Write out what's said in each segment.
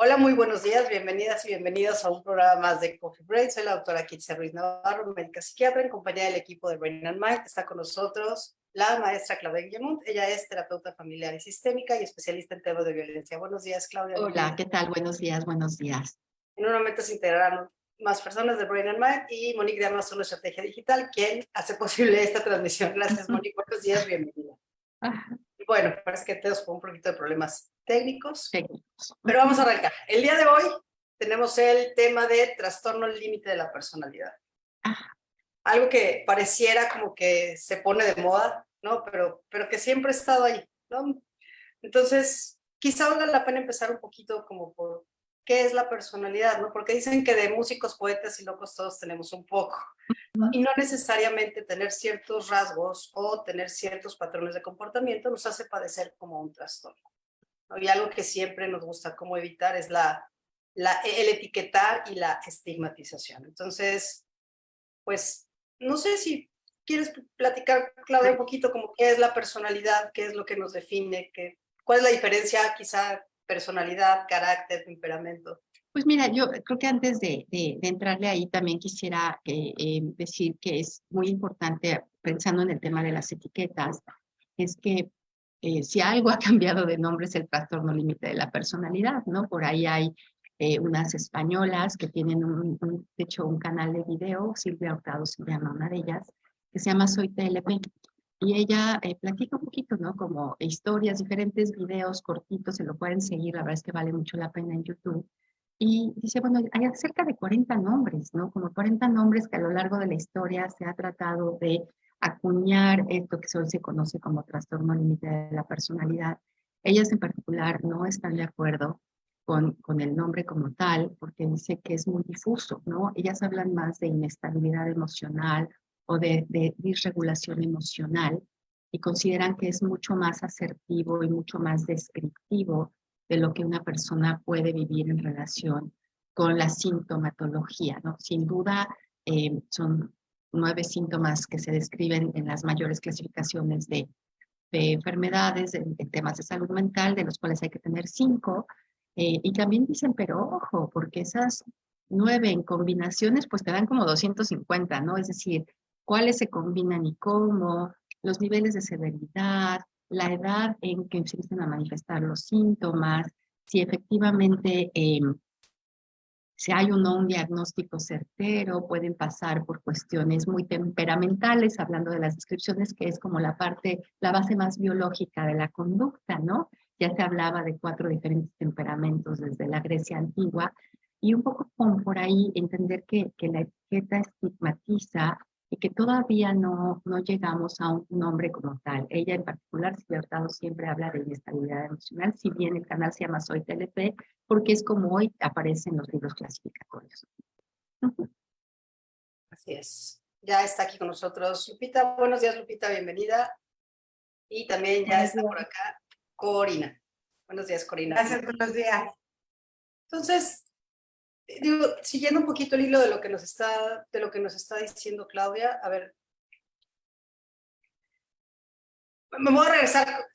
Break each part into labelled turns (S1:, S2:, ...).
S1: Hola, muy buenos días, bienvenidas y bienvenidos a un programa más de Coffee Break. Soy la doctora Kitsia Ruiz Navarro, médica psiquiatra, en compañía del equipo de Brain and Mind. Está con nosotros la maestra Claudia Guillemont. Ella es terapeuta familiar y sistémica y especialista en temas de violencia. Buenos días, Claudia.
S2: Hola, ¿qué tal? Buenos días, buenos días.
S1: En un momento se integrarán más personas de Brain and Mind y Monique de Amazon Estrategia Digital, quien hace posible esta transmisión. Gracias, Monique. Buenos días, bienvenida. Bueno, parece que tenemos un poquito de problemas técnicos, pero vamos a arrancar. El día de hoy tenemos el tema de trastorno límite de la personalidad. Algo que pareciera como que se pone de moda, ¿no? Pero que siempre ha estado ahí, ¿no? Entonces, quizá valga la pena empezar un poquito como por qué es la personalidad, ¿no? Porque dicen que de músicos, poetas y locos todos tenemos un poco. Y no necesariamente tener ciertos rasgos o tener ciertos patrones de comportamiento nos hace padecer como un trastorno, ¿no? Y algo que siempre nos gusta como evitar es el etiquetar y la estigmatización. Entonces, pues, no sé si quieres platicar, Claudia, un poquito como qué es la personalidad, qué es lo que nos define, cuál es la diferencia, quizá, personalidad, carácter, temperamento.
S2: Pues mira, yo creo que antes de entrarle ahí también quisiera decir que es muy importante, pensando en el tema de las etiquetas, es que si algo ha cambiado de nombre es el trastorno límite de la personalidad, ¿no? Por ahí hay unas españolas que tienen de hecho, un canal de video, Silvia Hurtado se llama una de ellas, que se llama Soy TLP. Y ella platica un poquito, ¿no? Como historias, diferentes videos cortitos, se lo pueden seguir, la verdad es que vale mucho la pena en YouTube. Y dice, bueno, hay cerca de 40 nombres, ¿no? Como 40 nombres que a lo largo de la historia se ha tratado de acuñar esto que hoy se conoce como trastorno límite de la personalidad. Ellas en particular no están de acuerdo con el nombre como tal, porque dice que es muy difuso, ¿no? Ellas hablan más de inestabilidad emocional o de disregulación emocional y consideran que es mucho más asertivo y mucho más descriptivo de lo que una persona puede vivir en relación con la sintomatología, ¿no? Sin duda, son 9 síntomas que se describen en las mayores clasificaciones de enfermedades, en temas de salud mental, de los cuales hay que tener 5. Y también dicen, pero ojo, porque esas 9 en combinaciones, pues te dan como 250, ¿no? Es decir, cuáles se combinan y cómo, los niveles de severidad, la edad en que se empiezan a manifestar los síntomas, si efectivamente si hay o no un diagnóstico certero, pueden pasar por cuestiones muy temperamentales, hablando de las descripciones, que es como la base más biológica de la conducta, ¿no? Ya se hablaba de 4 diferentes temperamentos desde la Grecia antigua, y un poco como por ahí entender que la etiqueta estigmatiza y que todavía no llegamos a un nombre como tal. Ella en particular, Silvia Hurtado, siempre habla de inestabilidad emocional, si bien el canal se llama Soy TLP, porque es como hoy aparece en los libros clasificatorios.
S1: Así es. Ya está aquí con nosotros Lupita. Buenos días, Lupita, bienvenida. Y también ya está por acá Corina. Buenos días, Corina.
S3: Gracias, buenos días.
S1: Entonces, digo, siguiendo un poquito el hilo de lo que nos está diciendo Claudia, a ver, me voy a regresar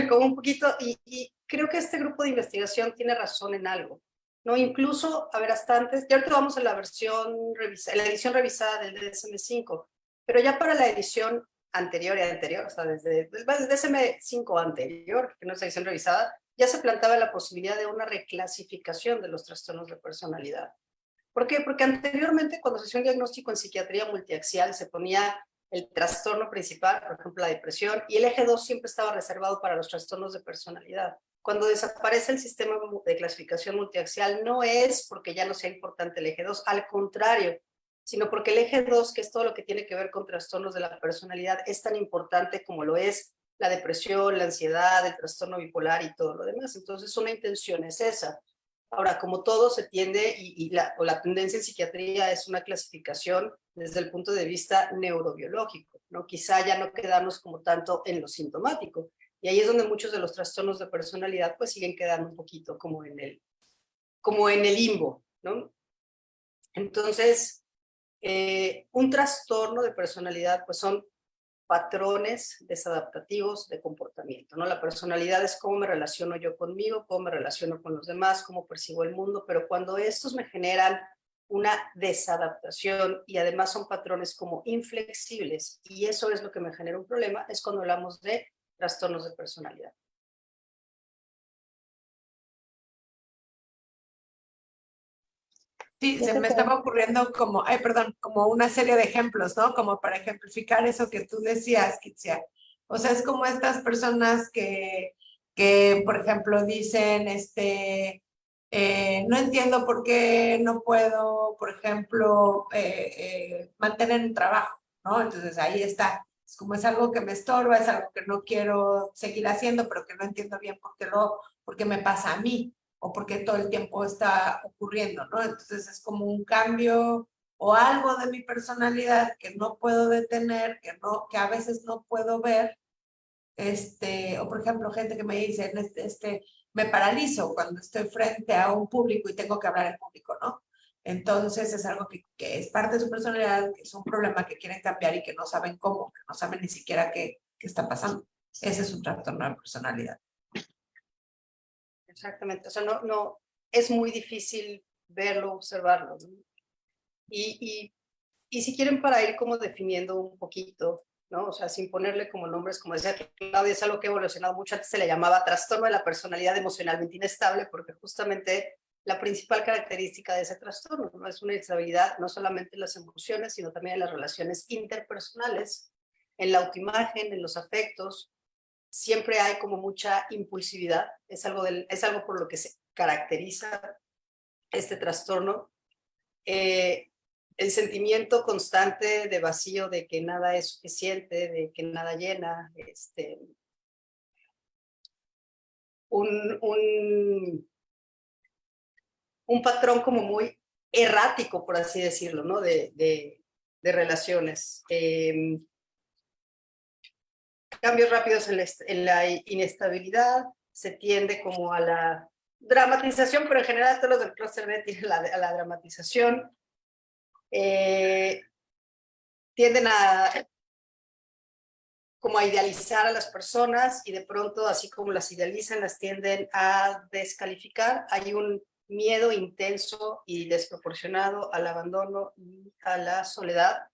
S1: como un poquito y creo que este grupo de investigación tiene razón en algo, ¿no? Incluso, a ver, hasta antes, ya ahorita vamos a la la edición revisada del DSM-5, pero ya para la edición anterior, o sea, desde el DSM-5 anterior, que no es la edición revisada, ya se planteaba la posibilidad de una reclasificación de los trastornos de personalidad. ¿Por qué? Porque anteriormente, cuando se hacía un diagnóstico en psiquiatría multiaxial, se ponía el trastorno principal, por ejemplo, la depresión, y el eje 2 siempre estaba reservado para los trastornos de personalidad. Cuando desaparece el sistema de clasificación multiaxial, no es porque ya no sea importante el eje 2, al contrario, sino porque el eje 2, que es todo lo que tiene que ver con trastornos de la personalidad, es tan importante como lo es la depresión, la ansiedad, el trastorno bipolar y todo lo demás. Entonces, una intención es esa. Ahora, como todo se tiende, la tendencia en psiquiatría es una clasificación desde el punto de vista neurobiológico, ¿no? Quizá ya no quedarnos como tanto en lo sintomático. Y ahí es donde muchos de los trastornos de personalidad pues siguen quedando un poquito como en el limbo, ¿no? Entonces, un trastorno de personalidad pues son patrones desadaptativos de comportamiento, ¿no? La personalidad es cómo me relaciono yo conmigo, cómo me relaciono con los demás, cómo percibo el mundo, pero cuando estos me generan una desadaptación y además son patrones como inflexibles, y eso es lo que me genera un problema, es cuando hablamos de trastornos de personalidad.
S3: Sí, se me estaba ocurriendo como, ay, perdón, como una serie de ejemplos, ¿no? Como para ejemplificar eso que tú decías, Kitsia. O sea, es como estas personas que por ejemplo, dicen, no entiendo por qué no puedo, por ejemplo, mantener un trabajo, ¿no? Entonces ahí está. Es como es algo que me estorba, es algo que no quiero seguir haciendo, pero que no entiendo bien por qué me pasa a mí o porque todo el tiempo está ocurriendo, ¿no? Entonces es como un cambio o algo de mi personalidad que no puedo detener, que a veces no puedo ver, o por ejemplo, gente que me dice, me paralizo cuando estoy frente a un público y tengo que hablar en público, ¿no? Entonces es algo que es parte de su personalidad, que es un problema que quieren cambiar y que no saben cómo, que no saben ni siquiera qué está pasando. Ese es un trastorno de personalidad.
S1: Exactamente, o sea, no, es muy difícil verlo, observarlo, ¿no? Y si quieren para ir como definiendo un poquito, ¿no? O sea, sin ponerle como nombres, como decía Claudia, es algo que ha evolucionado mucho, antes se le llamaba trastorno de la personalidad emocionalmente inestable, porque justamente la principal característica de ese trastorno, ¿no? Es una inestabilidad no solamente en las emociones, sino también en las relaciones interpersonales, en la autoimagen, en los afectos. Siempre hay como mucha impulsividad, es algo por lo que se caracteriza este trastorno. El sentimiento constante de vacío, de que nada es suficiente, de que nada llena, un patrón como muy errático, por así decirlo, ¿no? de relaciones. Cambios rápidos en la inestabilidad, se tiende como a la dramatización, pero en general todos los del clúster B tienen a la dramatización. Tienden como a idealizar a las personas y de pronto, así como las idealizan, las tienden a descalificar. Hay un miedo intenso y desproporcionado al abandono y a la soledad.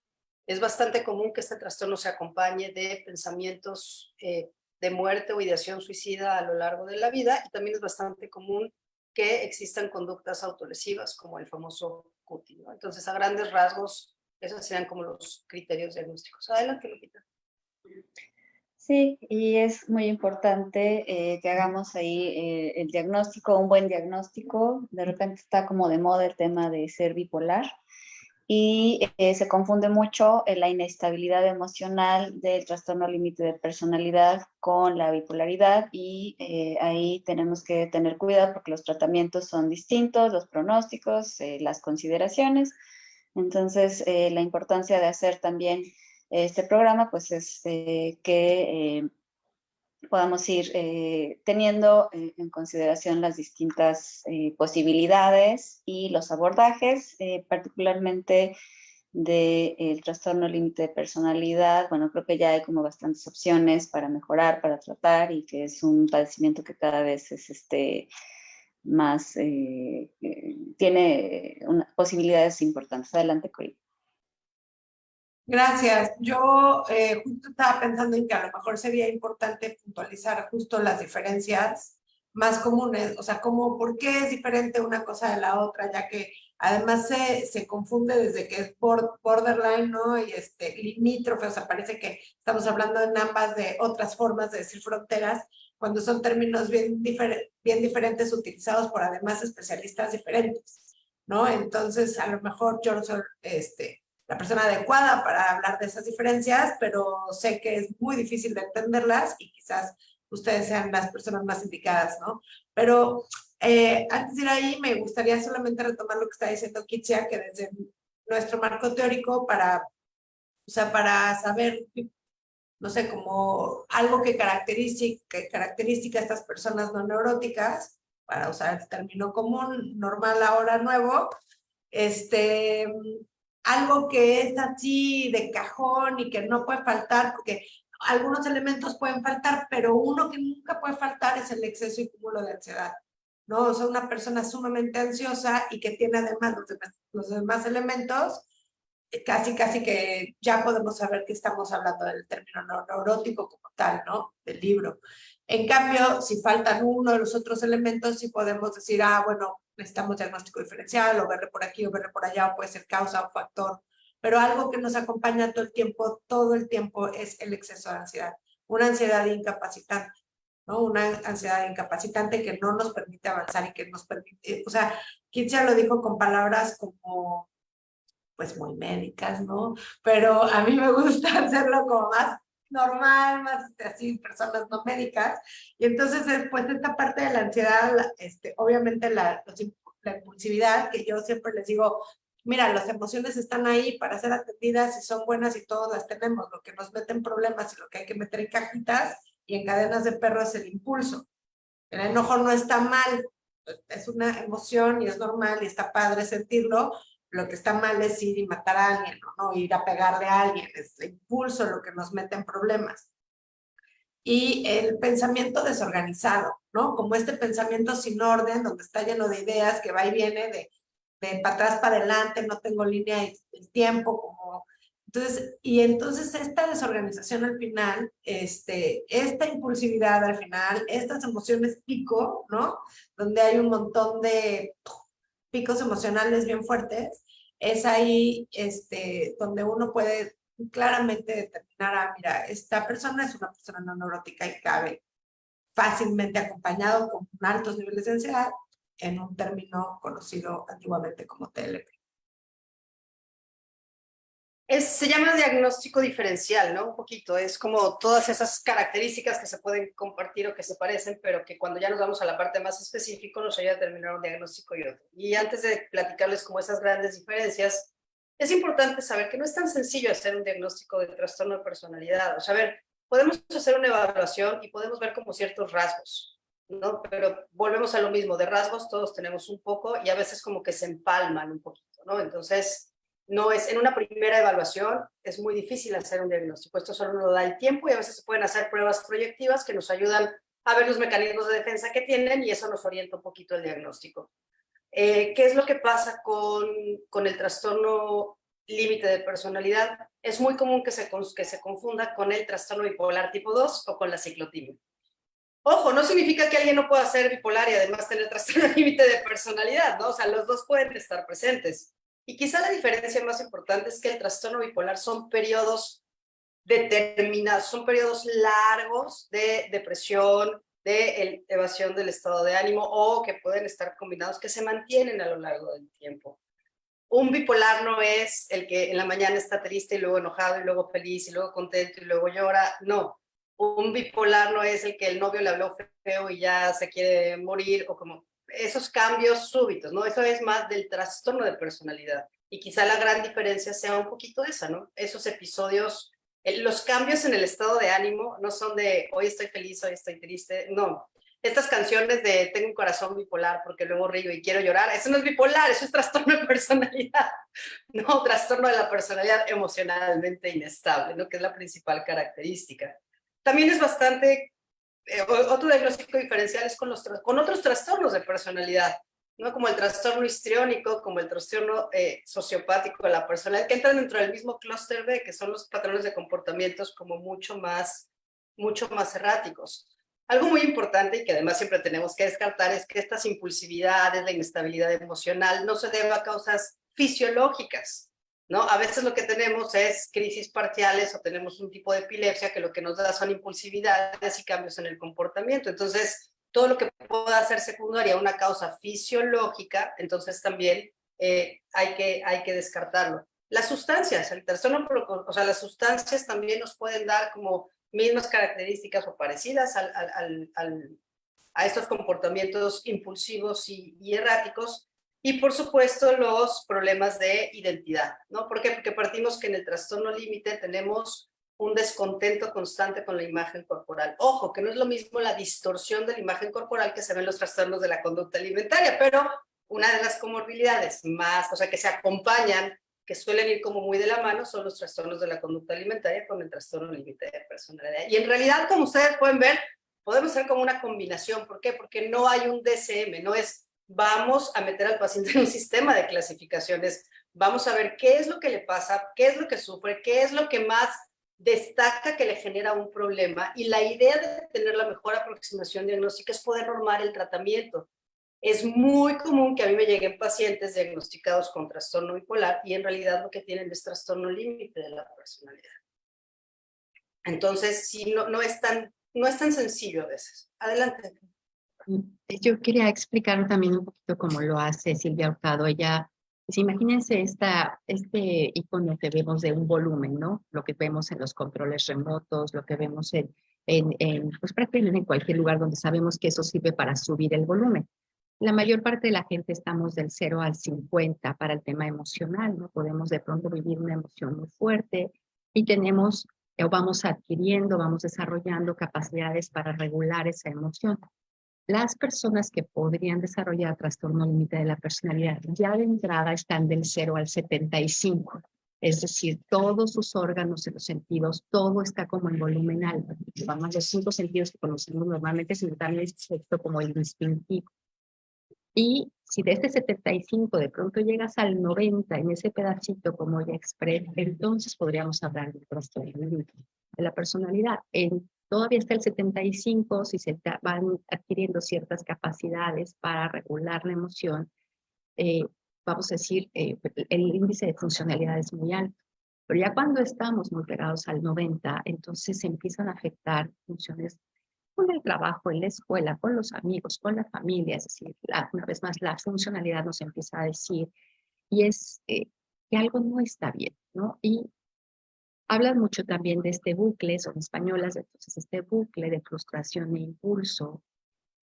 S1: Es bastante común que este trastorno se acompañe de pensamientos de muerte o ideación suicida a lo largo de la vida, y también es bastante común que existan conductas autolesivas como el famoso cutting, ¿no? Entonces, a grandes rasgos, esos serían como los criterios diagnósticos. Adelante, Lupita.
S4: Sí, y es muy importante que hagamos ahí el diagnóstico, un buen diagnóstico. De repente está como de moda el tema de ser bipolar y se confunde mucho la inestabilidad emocional del trastorno límite de personalidad con la bipolaridad, y ahí tenemos que tener cuidado porque los tratamientos son distintos, los pronósticos, las consideraciones. Entonces, la importancia de hacer también este programa, pues es que podamos ir teniendo en consideración las distintas posibilidades y los abordajes, particularmente del trastorno límite de personalidad. Bueno, creo que ya hay como bastantes opciones para mejorar, para tratar, y que es un padecimiento que cada vez es más, tiene posibilidades importantes. Adelante, Cori.
S3: Gracias. Yo justo estaba pensando en que a lo mejor sería importante puntualizar justo las diferencias más comunes, o sea, por qué es diferente una cosa de la otra, ya que además se confunde desde que es borderline, ¿no? Y limítrofe, o sea, parece que estamos hablando en ambas de otras formas de decir fronteras, cuando son términos bien diferentes utilizados por además especialistas diferentes, ¿no? Entonces, a lo mejor yo no soy, la persona adecuada para hablar de esas diferencias, pero sé que es muy difícil de entenderlas y quizás ustedes sean las personas más indicadas, ¿no? Pero antes de ir ahí, me gustaría solamente retomar lo que está diciendo Kitsia, que desde nuestro marco teórico, o sea, para saber, no sé, como algo que caracteriza a estas personas no neuróticas, para usar el término común, normal, ahora nuevo, algo que es así de cajón y que no puede faltar, porque algunos elementos pueden faltar, pero uno que nunca puede faltar es el exceso y cúmulo de ansiedad, ¿no? O sea, una persona sumamente ansiosa y que tiene además los demás elementos, casi que ya podemos saber que estamos hablando del término neurótico como tal, ¿no? Del libro. En cambio, si faltan uno de los otros elementos, sí podemos decir, bueno, necesitamos diagnóstico diferencial, o verle por aquí, o verle por allá, o puede ser causa o factor. Pero algo que nos acompaña todo el tiempo, es el exceso de ansiedad. Una ansiedad incapacitante, ¿no? Una ansiedad incapacitante que no nos permite avanzar y que nos permite, o sea, Kitsia lo dijo con palabras como, pues muy médicas, ¿no? Pero a mí me gusta hacerlo como más normal, más así, personas no médicas. Y entonces después esta parte de la ansiedad, obviamente la impulsividad, que yo siempre les digo, mira, las emociones están ahí para ser atendidas y son buenas y todas las tenemos. Lo que nos mete en problemas y lo que hay que meter en cajitas y en cadenas de perro es el impulso. El enojo no está mal, es una emoción y es normal y está padre sentirlo. Lo que está mal es ir y matar a alguien, ¿no? Ir a pegarle a alguien, es el impulso lo que nos mete en problemas. Y el pensamiento desorganizado, ¿no? Como este pensamiento sin orden, donde está lleno de ideas, que va y viene de para atrás, para adelante, no tengo línea del tiempo, como... Entonces esta desorganización al final, esta impulsividad al final, estas emociones pico, ¿no? Donde hay un montón de picos emocionales bien fuertes, es ahí donde uno puede claramente determinar, mira, esta persona es una persona no neurótica y cabe fácilmente acompañado con altos niveles de ansiedad en un término conocido antiguamente como TLP.
S1: Se llama diagnóstico diferencial, ¿no? Un poquito, es como todas esas características que se pueden compartir o que se parecen, pero que cuando ya nos vamos a la parte más específica nos ayuda a determinar un diagnóstico y otro. Y antes de platicarles como esas grandes diferencias, es importante saber que no es tan sencillo hacer un diagnóstico de trastorno de personalidad. O sea, a ver, podemos hacer una evaluación y podemos ver como ciertos rasgos, ¿no? Pero volvemos a lo mismo, de rasgos todos tenemos un poco y a veces como que se empalman un poquito, ¿no? Entonces, no es, en una primera evaluación es muy difícil hacer un diagnóstico. Esto solo nos da el tiempo y a veces se pueden hacer pruebas proyectivas que nos ayudan a ver los mecanismos de defensa que tienen y eso nos orienta un poquito el diagnóstico. ¿Qué es lo que pasa con el trastorno límite de personalidad? Es muy común que se confunda con el trastorno bipolar tipo 2 o con la ciclotimia. Ojo, no significa que alguien no pueda ser bipolar y además tener trastorno límite de personalidad, ¿no? O sea, los dos pueden estar presentes. Y quizá la diferencia más importante es que el trastorno bipolar son periodos determinados, son periodos largos de depresión, de evasión del estado de ánimo o que pueden estar combinados, que se mantienen a lo largo del tiempo. Un bipolar no es el que en la mañana está triste y luego enojado y luego feliz y luego contento y luego llora, no. Un bipolar no es el que el novio le habló feo y ya se quiere morir o como esos cambios súbitos, ¿no? Eso es más del trastorno de personalidad. Y quizá la gran diferencia sea un poquito esa, ¿no? Esos episodios, los cambios en el estado de ánimo no son de hoy estoy feliz, hoy estoy triste, no. Estas canciones de tengo un corazón bipolar porque luego río y quiero llorar, eso no es bipolar, eso es trastorno de personalidad, no, trastorno de la personalidad emocionalmente inestable, ¿no? Que es la principal característica. También es bastante otro diagnóstico diferencial es con otros trastornos de personalidad, ¿no? Como el trastorno histriónico, como el trastorno sociopático de la personalidad, que entran dentro del mismo clúster B, que son los patrones de comportamientos como mucho más erráticos. Algo muy importante y que además siempre tenemos que descartar es que estas impulsividades, la inestabilidad emocional, no se deba a causas fisiológicas, ¿no? A veces lo que tenemos es crisis parciales o tenemos un tipo de epilepsia que lo que nos da son impulsividades y cambios en el comportamiento. Entonces, todo lo que pueda ser secundaria a una causa fisiológica, entonces también hay que descartarlo. Las sustancias, el trastorno, o sea, las sustancias también nos pueden dar como mismas características o parecidas a estos comportamientos impulsivos y erráticos. Y por supuesto los problemas de identidad, ¿no? ¿Por qué? Porque partimos que en el trastorno límite tenemos un descontento constante con la imagen corporal. Ojo, que no es lo mismo la distorsión de la imagen corporal que se ve en los trastornos de la conducta alimentaria, pero una de las comorbilidades más, o sea, que se acompañan que suelen ir como muy de la mano son los trastornos de la conducta alimentaria con el trastorno límite de personalidad. Y en realidad, como ustedes pueden ver, podemos hacer como una combinación. ¿Por qué? Porque no hay un DSM, no es vamos a meter al paciente en un sistema de clasificaciones, vamos a ver qué es lo que le pasa, qué es lo que sufre, qué es lo que más destaca que le genera un problema. Y la idea de tener la mejor aproximación diagnóstica es poder normar el tratamiento. Es muy común que a mí me lleguen pacientes diagnosticados con trastorno bipolar y en realidad lo que tienen es trastorno límite de la personalidad. Entonces, sí, no es tan sencillo a veces. Adelante.
S2: Yo quería explicar también un poquito cómo lo hace Silvia Hurtado. Ella, pues imagínense este icono que vemos de un volumen, ¿no? Lo que vemos en los controles remotos, lo que vemos pues prácticamente en cualquier lugar donde sabemos que eso sirve para subir el volumen. La mayor parte de la gente estamos del 0 al 50 para el tema emocional, ¿no? Podemos de pronto vivir una emoción muy fuerte y tenemos, o vamos adquiriendo, vamos desarrollando capacidades para regular esa emoción. Las personas que podrían desarrollar trastorno límite de la personalidad ya de entrada están del 0 al 75. Es decir, todos sus órganos y los sentidos, todo está como en volumen alto. Vamos a los 5 sentidos que conocemos normalmente, sino también el sexto como el instintivo. Y si de este 75 de pronto llegas al 90 en ese pedacito como ya expresé, entonces podríamos hablar de trastorno límite de la personalidad. Todavía está el 75, si se van adquiriendo ciertas capacidades para regular la emoción, vamos a decir, el índice de funcionalidad es muy alto. Pero ya cuando estamos muy pegados al 90, entonces se empiezan a afectar funciones con el trabajo, en la escuela, con los amigos, con la familia. Es decir, una vez más, la funcionalidad nos empieza a decir, y es que algo no está bien, ¿no? Y hablan mucho también de este bucle, son españolas, entonces este bucle de frustración e impulso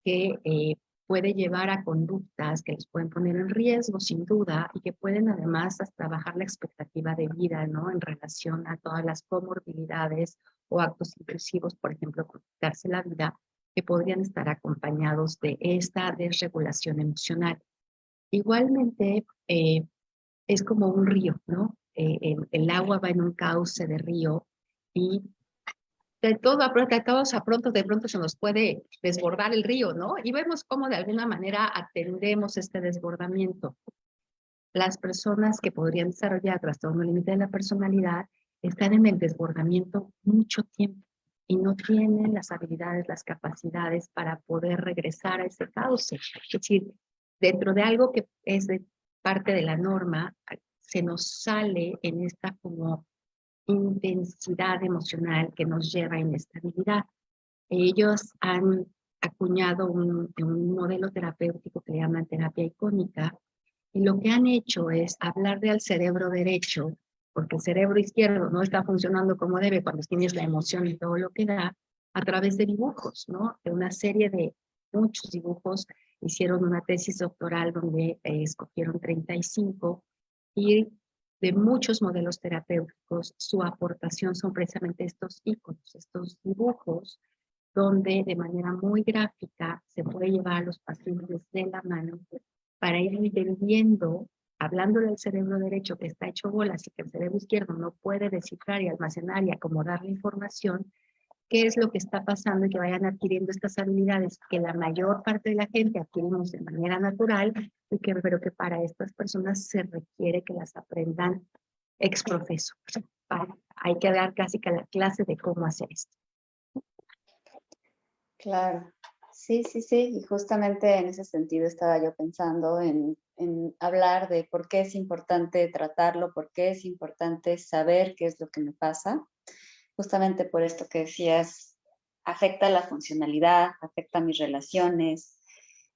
S2: que puede llevar a conductas que les pueden poner en riesgo, sin duda, y que pueden además hasta bajar la expectativa de vida, ¿no? En relación a todas las comorbilidades o actos impulsivos, por ejemplo, quitarse la vida, que podrían estar acompañados de esta desregulación emocional. Igualmente, es como un río, ¿no? El agua va en un cauce de río y de todo a pronto, de pronto se nos puede desbordar el río, ¿no? Y vemos cómo de alguna manera atendemos este desbordamiento. Las personas que podrían desarrollar trastorno límite de la personalidad están en el desbordamiento mucho tiempo y no tienen las habilidades, las capacidades para poder regresar a ese cauce. Es decir, dentro de algo que es de parte de la norma, se nos sale en esta como intensidad emocional que nos lleva a inestabilidad. Ellos han acuñado un modelo terapéutico que le llaman terapia icónica, y lo que han hecho es hablarle al cerebro derecho, porque el cerebro izquierdo no está funcionando como debe cuando tienes la emoción y todo lo que da, a través de dibujos, ¿no? De una serie de muchos dibujos. Hicieron una tesis doctoral donde escogieron 35 y de muchos modelos terapéuticos, su aportación son precisamente estos iconos, estos dibujos, donde de manera muy gráfica se puede llevar a los pacientes de la mano para ir entendiendo, hablándole al cerebro derecho que está hecho bolas y que el cerebro izquierdo no puede descifrar y almacenar y acomodar la información, qué es lo que está pasando y que vayan adquiriendo estas habilidades que la mayor parte de la gente adquirimos de manera natural, pero que para estas personas se requiere que las aprendan ex profeso. Hay que dar casi que la clase de cómo hacer esto.
S4: Claro, sí, y justamente en ese sentido estaba yo pensando en hablar de por qué es importante tratarlo, por qué es importante saber qué es lo que me pasa, justamente por esto que decías, afecta la funcionalidad, afecta mis relaciones,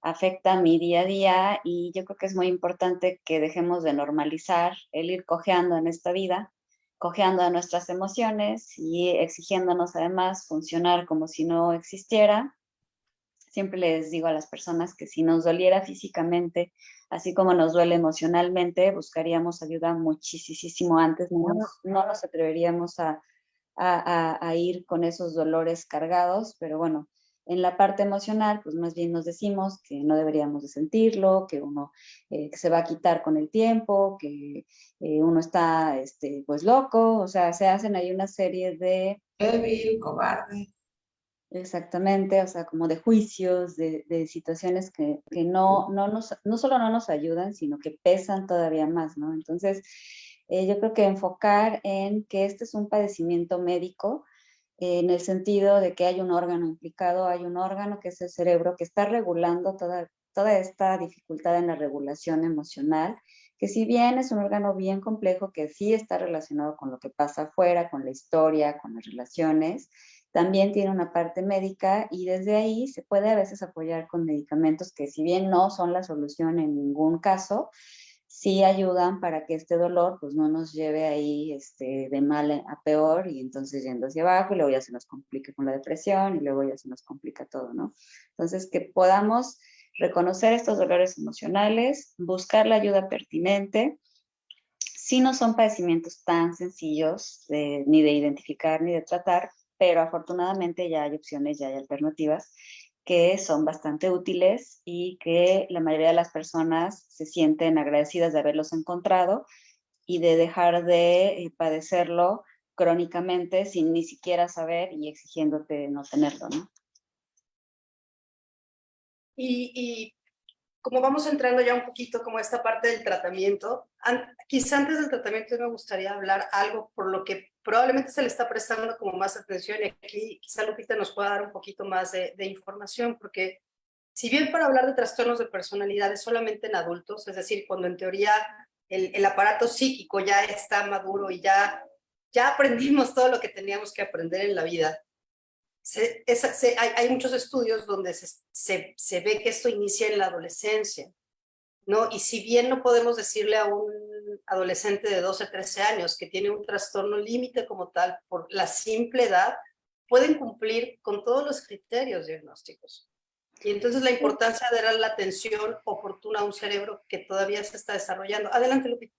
S4: afecta mi día a día, y yo creo que es muy importante que dejemos de normalizar el ir cojeando en esta vida, cojeando de nuestras emociones y exigiéndonos además funcionar como si no existiera. Siempre les digo a las personas que si nos doliera físicamente, así como nos duele emocionalmente, buscaríamos ayuda muchísimo antes, no nos atreveríamos a ir con esos dolores cargados, pero bueno, En la parte emocional, pues más bien nos decimos que no deberíamos de sentirlo, que uno que se va a quitar con el tiempo, que uno está pues loco, o sea, se hacen ahí una serie de...
S3: Débil, cobarde.
S4: Exactamente, o sea, como de juicios, de situaciones que no solo no nos ayudan, sino que pesan todavía más, ¿no? Entonces, yo creo que enfocar en que este es un padecimiento médico, en el sentido de que hay un órgano implicado, hay un órgano que es el cerebro, que está regulando toda esta dificultad en la regulación emocional, que si bien es un órgano bien complejo, que sí está relacionado con lo que pasa afuera, con la historia, con las relaciones, también tiene una parte médica y desde ahí se puede a veces apoyar con medicamentos que si bien no son la solución en ningún caso, sí ayudan para que este dolor pues no nos lleve ahí de mal a peor y entonces yendo hacia abajo y luego ya se nos complica con la depresión y luego ya se nos complica todo, ¿no? Entonces que podamos reconocer estos dolores emocionales, buscar la ayuda pertinente. Sí, no son padecimientos tan sencillos ni de identificar ni de tratar, pero afortunadamente ya hay opciones, ya hay alternativas que son bastante útiles y que la mayoría de las personas se sienten agradecidas de haberlos encontrado y de dejar de padecerlo crónicamente sin ni siquiera saber y exigiéndote no tenerlo, ¿no?
S1: Y como vamos entrando ya un poquito como esta parte del tratamiento, quizá antes del tratamiento me gustaría hablar algo por lo que probablemente se le está prestando como más atención y aquí quizá Lupita nos pueda dar un poquito más de información, porque si bien para hablar de trastornos de personalidad es solamente en adultos, es decir, cuando en teoría el aparato psíquico ya está maduro y ya aprendimos todo lo que teníamos que aprender en la vida, hay muchos estudios donde se ve que esto inicia en la adolescencia, ¿no? Y si bien no podemos decirle a un adolescente de 12, 13 años que tiene un trastorno límite como tal por la simple edad, pueden cumplir con todos los criterios diagnósticos. Y entonces la importancia de dar la atención oportuna a un cerebro que todavía se está desarrollando. Adelante, Lupita.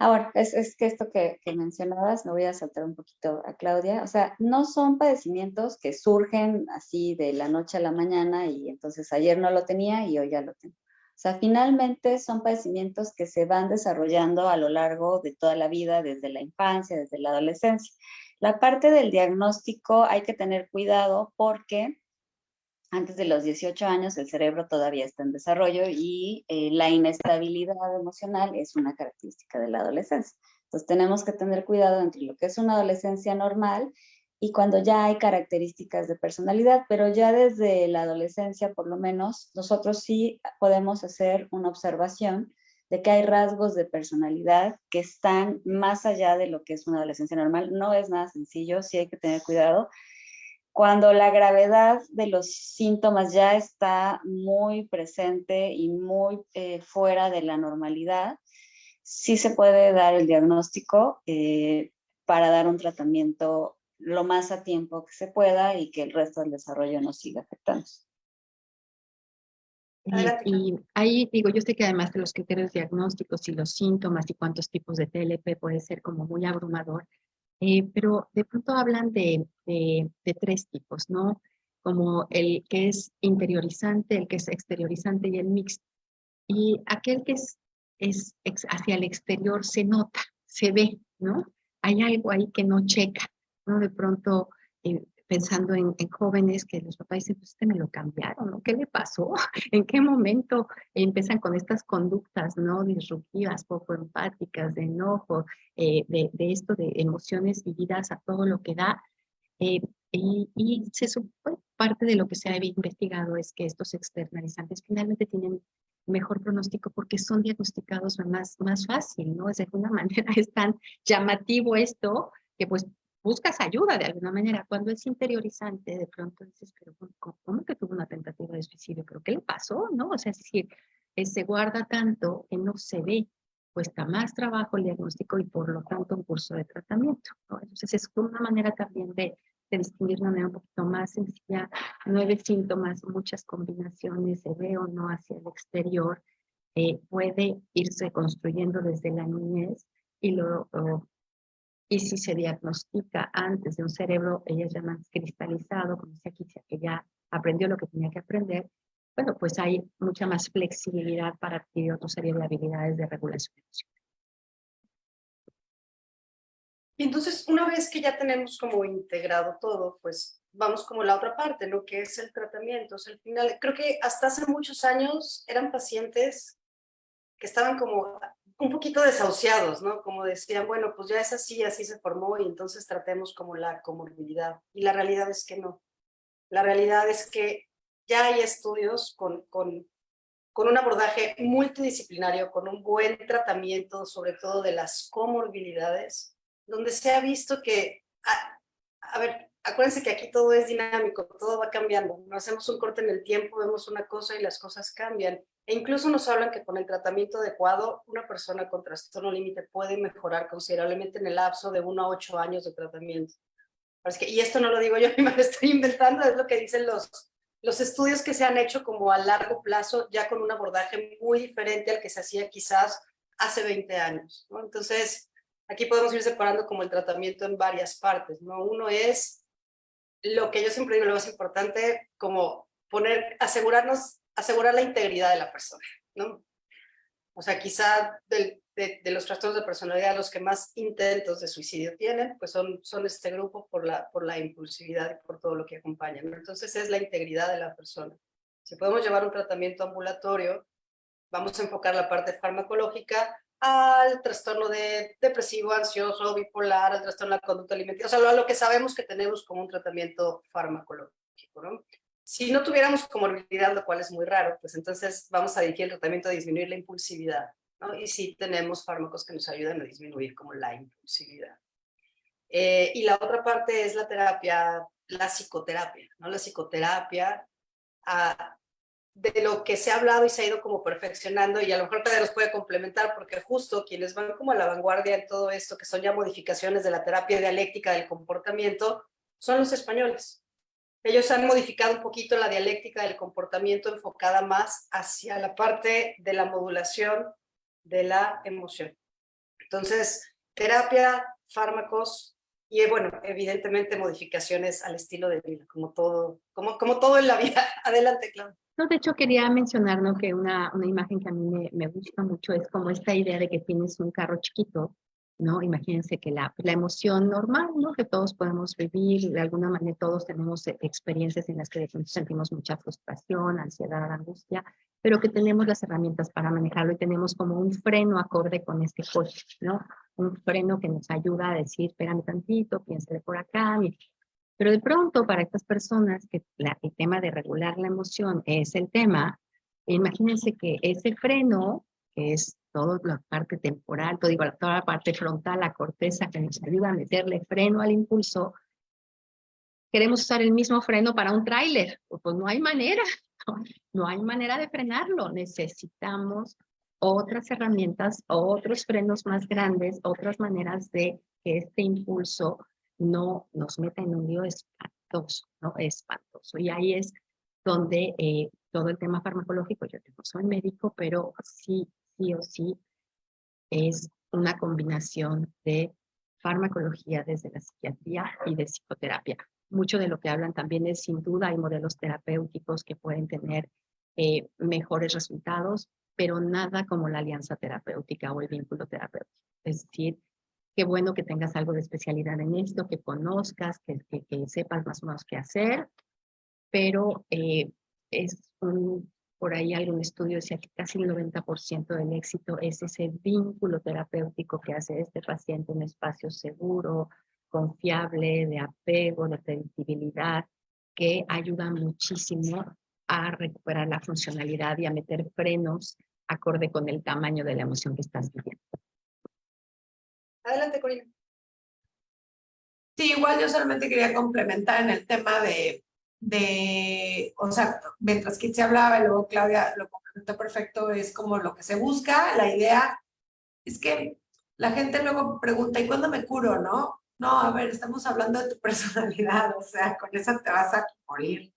S4: Ahora, es que esto que mencionabas, me voy a saltar un poquito a Claudia, o sea, no son padecimientos que surgen así de la noche a la mañana y entonces ayer no lo tenía y hoy ya lo tengo. O sea, finalmente son padecimientos que se van desarrollando a lo largo de toda la vida, desde la infancia, desde la adolescencia. La parte del diagnóstico hay que tener cuidado porque antes de los 18 años el cerebro todavía está en desarrollo y la inestabilidad emocional es una característica de la adolescencia. Entonces tenemos que tener cuidado entre lo que es una adolescencia normal y cuando ya hay características de personalidad, pero ya desde la adolescencia por lo menos nosotros sí podemos hacer una observación de que hay rasgos de personalidad que están más allá de lo que es una adolescencia normal. No es nada sencillo, sí hay que tener cuidado cuando la gravedad de los síntomas ya está muy presente y muy fuera de la normalidad, sí se puede dar el diagnóstico para dar un tratamiento lo más a tiempo que se pueda y que el resto del desarrollo no siga afectando.
S2: Y ahí digo, yo sé que además de los criterios diagnósticos y los síntomas y cuántos tipos de TLP puede ser como muy abrumador, pero de pronto hablan de tres tipos, ¿no? Como el que es interiorizante, el que es exteriorizante y el mixto. Y aquel que hacia el exterior se nota, se ve, ¿no? Hay algo ahí que no checa, ¿no? De pronto, pensando en jóvenes que los papás dicen, pues este me lo cambiaron, ¿no? ¿Qué le pasó? ¿En qué momento empiezan con estas conductas, ¿no? Disruptivas, poco empáticas, de enojo, de esto de emociones vividas a todo lo que da? Eh, y se supone, parte de lo que se ha investigado es que estos externalizantes finalmente tienen mejor pronóstico porque son diagnosticados más fácil, ¿no? De alguna manera es tan llamativo esto que pues buscas ayuda de alguna manera. Cuando es interiorizante, de pronto dices, pero ¿cómo que tuvo una tentativa de suicidio? ¿Pero qué le pasó? ¿No? O sea, es decir, se guarda tanto que no se ve, cuesta más trabajo el diagnóstico y por lo tanto un curso de tratamiento, ¿no? Entonces es una manera también de distinguir de una manera un poquito más sencilla, 9 síntomas, muchas combinaciones, se ve o no hacia el exterior, puede irse construyendo desde la niñez y Y si se diagnostica antes de un cerebro, ellas llaman cristalizado, como dice aquí, que ya aprendió lo que tenía que aprender, bueno, pues hay mucha más flexibilidad para adquirir otra serie de habilidades de regulación emocional.
S1: Y entonces, una vez que ya tenemos como integrado todo, pues vamos como a la otra parte, ¿no? Que es el tratamiento. O sea, al final, creo que hasta hace muchos años eran pacientes que estaban como un poquito desahuciados, ¿no? Como decían, bueno, pues ya es así, así se formó y entonces tratemos como la comorbilidad. Y la realidad es que no. La realidad es que ya hay estudios con un abordaje multidisciplinario, con un buen tratamiento, sobre todo de las comorbilidades, donde se ha visto que, a ver, acuérdense que aquí todo es dinámico, todo va cambiando. No hacemos un corte en el tiempo, vemos una cosa y las cosas cambian. E incluso nos hablan que con el tratamiento adecuado, una persona con trastorno límite puede mejorar considerablemente en el lapso de 1 a 8 años de tratamiento. Y esto no lo digo yo, me lo estoy inventando, es lo que dicen los estudios que se han hecho como a largo plazo, ya con un abordaje muy diferente al que se hacía quizás hace 20 años, ¿no? Entonces, aquí podemos ir separando como el tratamiento en varias partes, ¿no? Uno es lo que yo siempre digo, lo más importante, como asegurar la integridad de la persona, ¿no? O sea, quizá de los trastornos de personalidad, los que más intentos de suicidio tienen, pues son este grupo por la impulsividad y por todo lo que acompaña, ¿no? Entonces es la integridad de la persona. Si podemos llevar un tratamiento ambulatorio, vamos a enfocar la parte farmacológica al trastorno de depresivo, ansioso, bipolar, al trastorno de la conducta alimenticia, o sea, lo que sabemos que tenemos como un tratamiento farmacológico, ¿no? Si no tuviéramos comorbilidad, lo cual es muy raro, pues entonces vamos a dirigir el tratamiento a disminuir la impulsividad, ¿no? Y sí tenemos fármacos que nos ayudan a disminuir como la impulsividad. Y la otra parte es la terapia, la psicoterapia, ¿no? La psicoterapia, de lo que se ha hablado y se ha ido como perfeccionando, y a lo mejor cada nos puede complementar, porque justo quienes van como a la vanguardia en todo esto, que son ya modificaciones de la terapia dialéctica del comportamiento, son los españoles. Ellos han modificado un poquito la dialéctica del comportamiento enfocada más hacia la parte de la modulación de la emoción. Entonces, terapia, fármacos y, bueno, evidentemente modificaciones al estilo de vida, como todo en la vida. Adelante, Claudia.
S2: No, de hecho, quería mencionar, ¿no?, que una imagen que a mí me gusta mucho es como esta idea de que tienes un carro chiquito, ¿no? Imagínense que la emoción normal, ¿no?, que todos podemos vivir, de alguna manera todos tenemos experiencias en las que de pronto sentimos mucha frustración, ansiedad, angustia, pero que tenemos las herramientas para manejarlo y tenemos como un freno acorde con este coche, ¿no? Un freno que nos ayuda a decir, espérame tantito, piénsale por acá, pero de pronto, para estas personas que el tema de regular la emoción es el tema, imagínense que ese freno, que es toda la parte temporal, toda la parte frontal, la corteza que nos ayuda a meterle freno al impulso, queremos usar el mismo freno para un tráiler. Pues no hay manera, no hay manera de frenarlo. Necesitamos otras herramientas, otros frenos más grandes, otras maneras de que este impulso no nos meta en un lío espantoso, ¿no? Espantoso. Y ahí es donde todo el tema farmacológico, yo no soy médico, pero sí o sí es una combinación de farmacología desde la psiquiatría y de psicoterapia. Mucho de lo que hablan también es, sin duda, hay modelos terapéuticos que pueden tener mejores resultados, pero nada como la alianza terapéutica o el vínculo terapéutico. Es decir, qué bueno que tengas algo de especialidad en esto, que conozcas, que sepas más o menos qué hacer, pero por ahí algún estudio decía que casi el 90% del éxito es ese vínculo terapéutico que hace de este paciente un espacio seguro, confiable, de apego, de predictibilidad, que ayuda muchísimo a recuperar la funcionalidad y a meter frenos acorde con el tamaño de la emoción que estás viviendo.
S1: Adelante, Corina.
S3: Sí, igual yo solamente quería complementar en el tema o sea, mientras Kitty hablaba y luego Claudia lo complementó perfecto, es como lo que se busca, la idea es que la gente luego pregunta, ¿y cuándo me curo, no? No, a ver, estamos hablando de tu personalidad, o sea, con esa te vas a morir,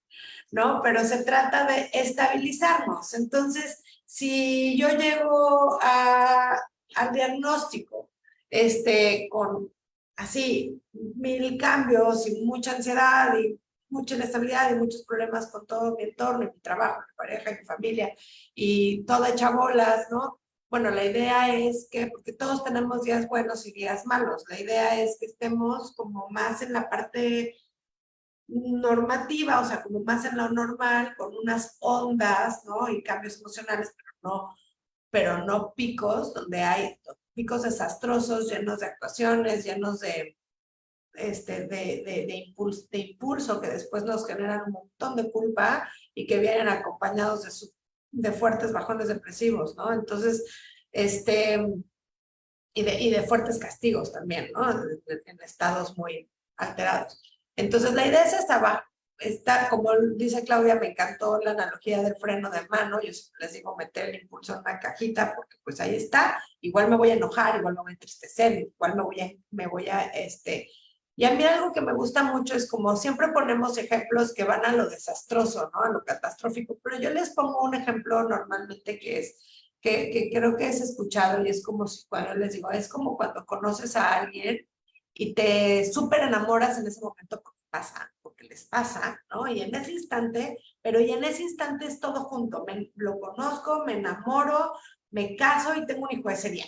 S3: ¿no? Pero se trata de estabilizarnos. Entonces, si yo llego al diagnóstico con así 1000 cambios y mucha ansiedad y mucha inestabilidad y muchos problemas con todo mi entorno, y mi trabajo, mi pareja, mi familia y todo hecha bolas, ¿no? Bueno, la idea es que, porque todos tenemos días buenos y días malos, la idea es que estemos como más en la parte normativa, o sea, como más en lo normal, con unas ondas, ¿no? Y cambios emocionales, pero no picos, donde hay picos desastrosos, llenos de actuaciones, llenos de impulso que después nos generan un montón de culpa y que vienen acompañados de fuertes bajones depresivos, ¿no? Entonces, y de fuertes castigos también, ¿no? En estados muy alterados. Entonces, la idea es está, como dice Claudia, me encantó la analogía del freno de mano. Yo siempre les digo meter el impulso en una cajita porque pues ahí está. Igual me voy a enojar, igual me voy a entristecer, igual y a mí algo que me gusta mucho es como siempre ponemos ejemplos que van a lo desastroso, ¿no? A lo catastrófico, pero yo les pongo un ejemplo normalmente que creo que es escuchado y es como si cuando les digo, es como cuando conoces a alguien y te súper enamoras en ese momento porque les pasa, ¿no? Y en ese instante, pero y en ese instante es todo junto, lo conozco, me enamoro, me caso y tengo un hijo ese día.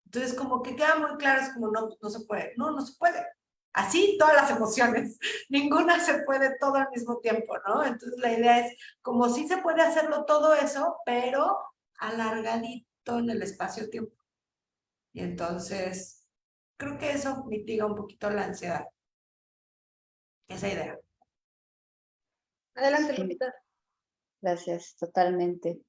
S3: Entonces, como que queda muy claro, es como, no, no se puede, no se puede. Así todas las emociones, ninguna se puede todo al mismo tiempo, ¿no? Entonces, la idea es, como sí se puede hacerlo todo eso, pero alargadito en el espacio-tiempo. Y entonces, creo que eso mitiga un poquito la ansiedad, esa idea.
S1: Adelante,
S4: Sí,
S1: Lupita.
S4: gracias, totalmente.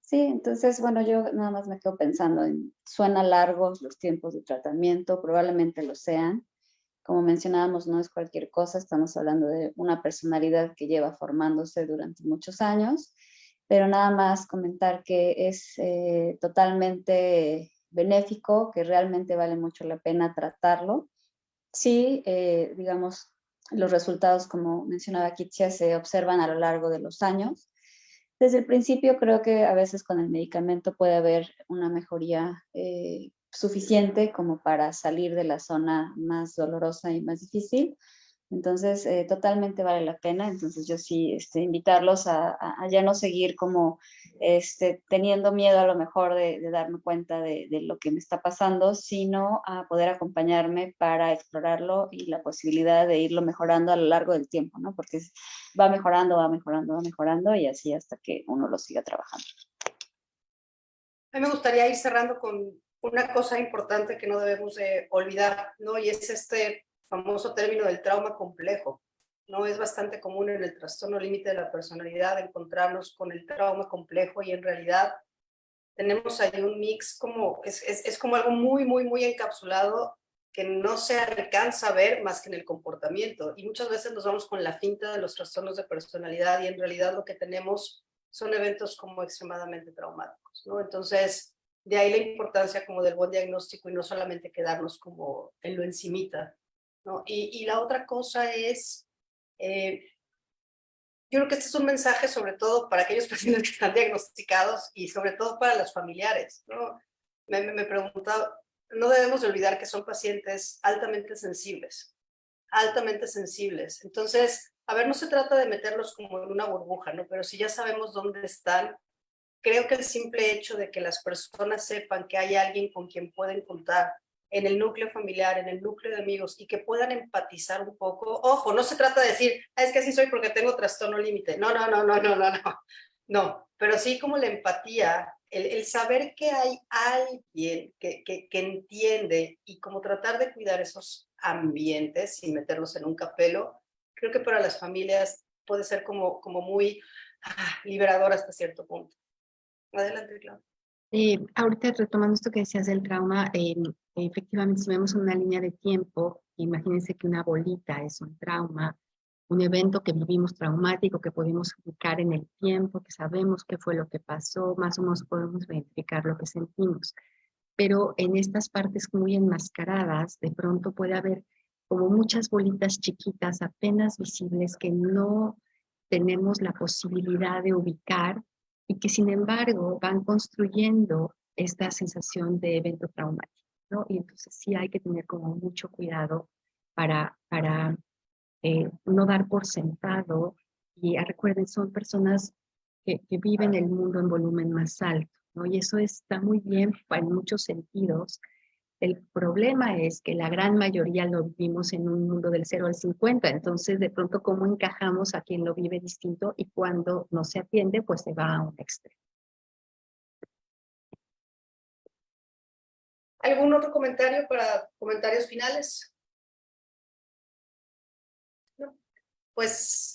S4: Sí, entonces, bueno, yo nada más me quedo pensando en, suena largos los tiempos de tratamiento, probablemente lo sean. Como mencionábamos, no es cualquier cosa, estamos hablando de una personalidad que lleva formándose durante muchos años, pero nada más comentar que es totalmente benéfico, que realmente vale mucho la pena tratarlo. Sí, digamos, los resultados, como mencionaba Kitsia, se observan a lo largo de los años. Desde el principio creo que a veces con el medicamento puede haber una mejoría suficiente como para salir de la zona más dolorosa y más difícil. Entonces, totalmente vale la pena. Entonces, yo sí invitarlos a ya no seguir como teniendo miedo a lo mejor de darme cuenta de lo que me está pasando, sino a poder acompañarme para explorarlo y la posibilidad de irlo mejorando a lo largo del tiempo, ¿no? Porque va mejorando, va mejorando, va mejorando y así hasta que uno lo siga trabajando.
S1: A mí me gustaría ir cerrando con una cosa importante que no debemos de olvidar, ¿no? Y es este famoso término del trauma complejo, ¿no? Es bastante común en el trastorno límite de la personalidad encontrarnos con el trauma complejo y en realidad tenemos ahí un mix como, es como algo muy, muy, muy encapsulado que no se alcanza a ver más que en el comportamiento. Y muchas veces nos vamos con la finta de los trastornos de personalidad y en realidad lo que tenemos son eventos como extremadamente traumáticos, ¿no? Entonces, de ahí la importancia como del buen diagnóstico y no solamente quedarnos como en lo encimita, ¿no? Y la otra cosa es, yo creo que este es un mensaje sobre todo para aquellos pacientes que están diagnosticados y sobre todo para los familiares, ¿no? Me preguntaba, no debemos de olvidar que son pacientes altamente sensibles, altamente sensibles. Entonces, a ver, no se trata de meterlos como en una burbuja, ¿no? Pero si ya sabemos dónde están, creo que el simple hecho de que las personas sepan que hay alguien con quien pueden contar en el núcleo familiar, en el núcleo de amigos y que puedan empatizar un poco. Ojo, no se trata de decir, es que así soy porque tengo trastorno límite. No, no, no, no, no, no, no. No, pero sí como la empatía, el saber que hay alguien que entiende y como tratar de cuidar esos ambientes sin meterlos en un capelo, creo que para las familias puede ser como muy liberador hasta cierto punto. Adelante, Claudia.
S2: Ahorita retomando esto que decías del trauma, efectivamente, si vemos una línea de tiempo, imagínense que una bolita es un trauma, un evento que vivimos traumático, que podemos ubicar en el tiempo, que sabemos qué fue lo que pasó, más o menos podemos identificar lo que sentimos. Pero en estas partes muy enmascaradas, de pronto puede haber como muchas bolitas chiquitas apenas visibles que no tenemos la posibilidad de ubicar y que sin embargo van construyendo esta sensación de evento traumático. ¿no? Y entonces sí hay que tener como mucho cuidado para no dar por sentado. Y recuerden, son personas que viven el mundo en volumen más alto, ¿no? Y eso está muy bien en muchos sentidos. El problema es que la gran mayoría lo vivimos en un mundo del 0 al 50, entonces de pronto cómo encajamos a quien lo vive distinto y cuando no se atiende, pues se va a un extremo.
S1: ¿Algún otro comentario para comentarios finales? ¿No? Pues,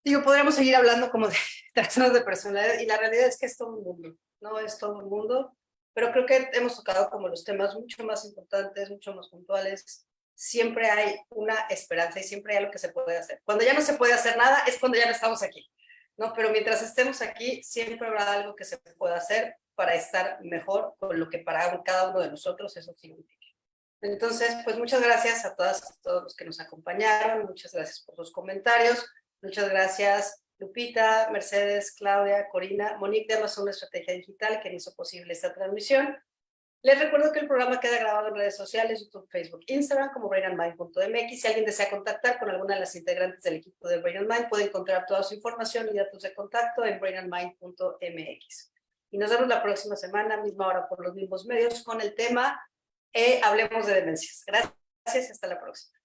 S1: digo, podríamos seguir hablando como de trastornos de personalidad y la realidad es que es todo un mundo, no es todo un mundo, pero creo que hemos tocado como los temas mucho más importantes, mucho más puntuales. Siempre hay una esperanza y siempre hay algo que se puede hacer. Cuando ya no se puede hacer nada es cuando ya no estamos aquí, ¿no? Pero mientras estemos aquí, siempre habrá algo que se pueda hacer para estar mejor con lo que para cada uno de nosotros eso significa. Entonces, pues muchas gracias a todas y todos los que nos acompañaron, muchas gracias por sus comentarios, muchas gracias Lupita, Mercedes, Claudia, Corina, Monique de Amazon Estrategia Digital, que hizo posible esta transmisión. Les recuerdo que el programa queda grabado en redes sociales, YouTube, Facebook, Instagram, como brainandmind.mx. Si alguien desea contactar con alguna de las integrantes del equipo de Brain and Mind, puede encontrar toda su información y datos de contacto en brainandmind.mx. Y nos vemos la próxima semana, misma hora por los mismos medios, con el tema Hablemos de Demencias. Gracias, hasta la próxima.